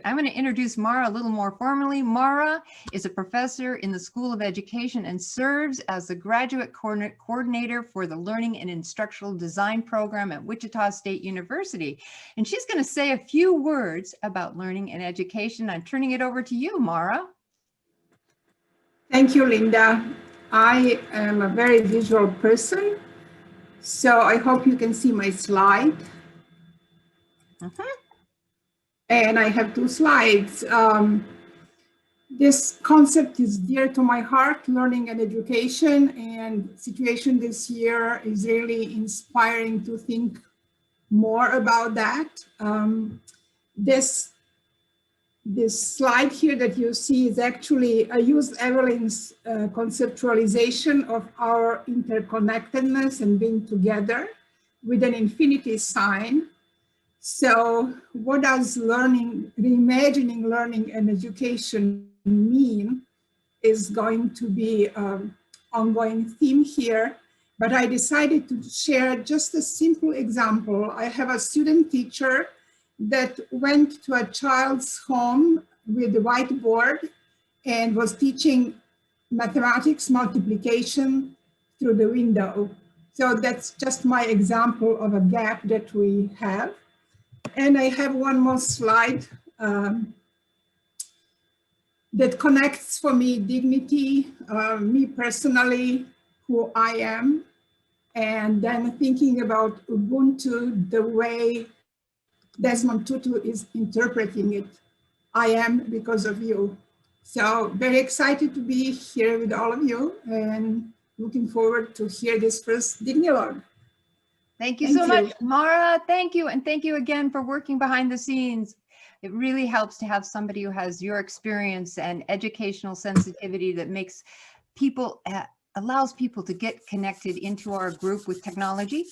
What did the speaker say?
I'm going to introduce Mara a little more formally. Mara is a professor in the School of Education and serves as the graduate coordinator for the Learning and Instructional Design program at Wichita State University. And she's going to say a few words about learning and education. I'm turning it over to you, Mara. Thank you, Linda. I am a very visual person, so I hope you can see my slide. And I have 2 slides. This concept is dear to my heart, learning and education, and situation this year is really inspiring to think more about that. This slide here that you see is actually, I used Evelin's conceptualization of our interconnectedness and being together with an infinity sign. So what does reimagining learning and education mean is going to be an ongoing theme here, but I decided to share just a simple example. I have a student teacher that went to a child's home with a whiteboard and was teaching mathematics multiplication through the window. So that's just my example of a gap that we have. And I have one more slide that connects for me dignity, me personally, who I am, and then thinking about Ubuntu, the way Desmond Tutu is interpreting it. I am because of you. So very excited to be here with all of you and looking forward to hear this first Dignilogue. Thank you so much, Mara. Thank you. And thank you again for working behind the scenes. It really helps to have somebody who has your experience and educational sensitivity that makes people, allows people to get connected into our group with technology.